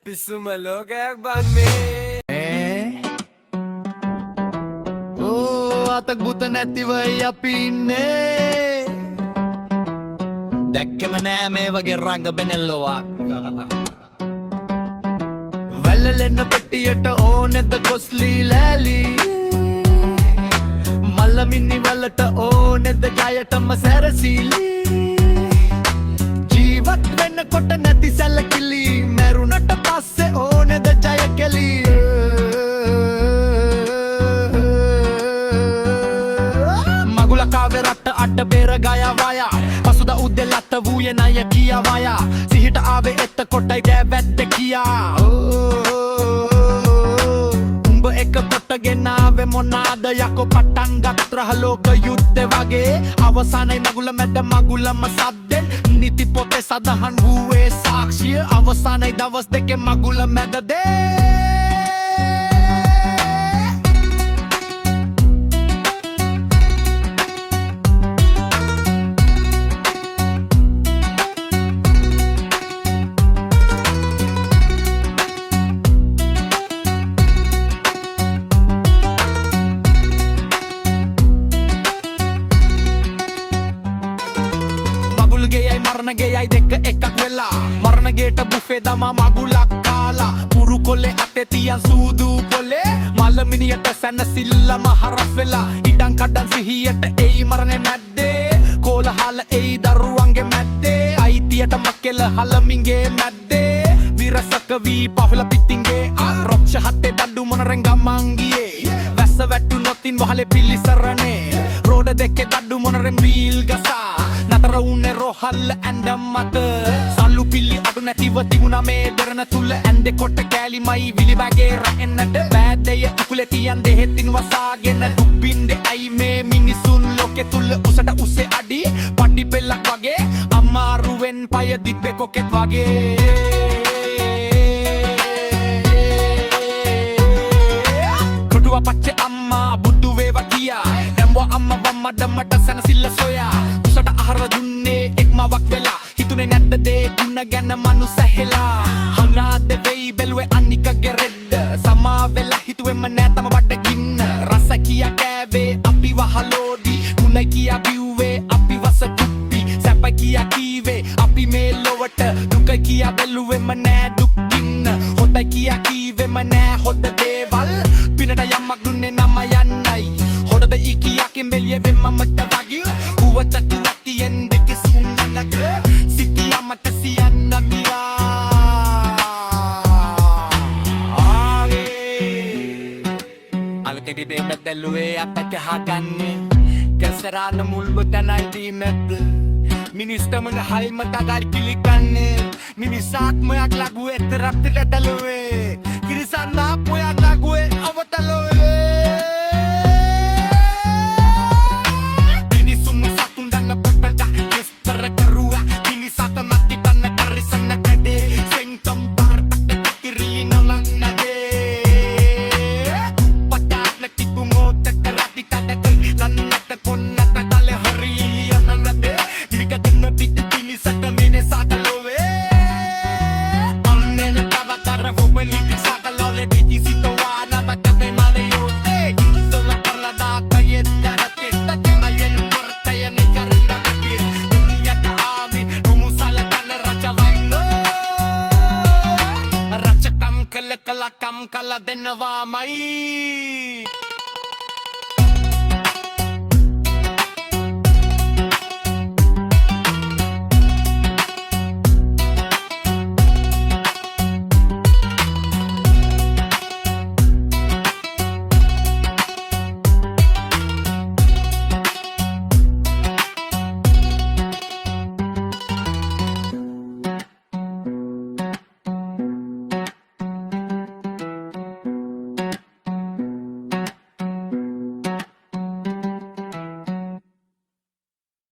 පිස්සුම ලෝකයක් බන්නේ අතක් බුත නැතිවයි අපි ඉන්නේ දැක්කම නෑ මේ වගේ රංග බෙනෙල්ලොවක් වැල්ලෙන්න පෙට්ටියට ඕනෙද කොස්ලි ලෑලි මල්ලමින්නි වලට ඕනෙද ජයටම සැරසිලි ජීවත් වෙන්න කොට නැති සැලකිලි මැරුණට පස්සේ ඕනෙද ජය කෙලි මගුලකාවේ රට අට බේර ගයවය පසුද උදෙලත්ත වූයේ නය කියවය සිහිට ආවේ එතකොටයි දෑවැද්ද කියා උඹ එක පොටගෙනාවේ මොනාද යකෝ පටන් ගත්‍රහ ලෝක යුද්ධෙ වගේ අවසානයි මගුල මැද මගුලම සද්දෙන් නිති පොතේ සඳහන් වූයේ සාක්ෂිය අවසානයි දවස් දෙකේ මගුල මැද දේ මගුල්ගේයයි මරණගේයයි දෙක එකක් වෙලා මරණගේට බුෆේ දමා මගුලක් කාලා පුරු කොල්ලේ අතේ තියන් සූදු පොලේ මල්ලමිනියට සැනසිල්ලම හරස් වෙලා ඉඩම් කඩන් සිහියට එයි මරණේ මැද්දේ කෝලහල එයි දරුවන්ගේ මැද්දේ අයිතියට මක්කෙල හලමින්ගේ මැද්දේ විරසක වී පහළ පිටින්ගේ රොක්ෂ හත්තේ දඩු මොනරෙන් ගමන් ගියේ වැස්ස වැටුනොතින් වහලේ පිලිසරනේ රෝඩ දෙකේ දඩු මොනරෙන් වීල් ගසා නතර උන්නේ රෝහල් ඇඳම් මත සල්ලු පිල්ලි අඩු නැතිව තිබුණා මේ දරන තුල ඇන්දේ කොට කෑලිමයි විලි වගේ රැෙන්නට බෑදේ උකුලේ තියන් දෙහෙත්ින් වසාගෙන දුබ්බින්දේ අයි මේ මිනිසුන් ලෝකේ තුල උසට උසේ අඩි පඩි පෙල්ලක් වගේ අමාරුවෙන් පය දිබ්බේ කොකෙත් වගේ කොටුව පච්චේ අම්මා බුදු වේවා කියා දැම්වා අම්මා වම්මා දම්මට සනසිල්ල සොයා උසට ආහාර දුන්නේ එක්මවක් වෙලා හිතුනේ නැද්ද දේ ගුණ ගැන මනුස්ස හෙලා හංගාද වෙයි බැලුවේ අනිකගේ රෙද්ද සමා වෙලා හිතුවේම නෑ තම බඩගින්න රස කියා කෑවේ අපි වහලෝඩි ගුණ කියා බිව්වේ අපි වස කුප්පි සැප කියා කීවේ අපි මේ ලොවට දුක කියා බැලුවේම නෑ දුක්ින්න හොඳ කියා කීවේම නෑ හොඳ දේවල් පිනට යමක් දුන්නේ නම යන්නයි හොඳද ඉකියාකින් බෙලිය වෙමම තවගිය කුවත තුනතියෙන් දෙක සුන්නනක සිටියා මට සියන්න මියා ආගේ අලුතෙටි දෙමෙත් දැල්ලුවේ අපට හගන්නේ කැසරාන මුල්බ තනයි දීමෙත් මිනිස්තමන හයිම තගල් පිළිකන්නේ මිනිසාත්මයක් ලගුවේ තරප්තිට දැලුවේ කිරිසන්නාත්මයක් ලගුවේ අවතලුවේ Kala denava mai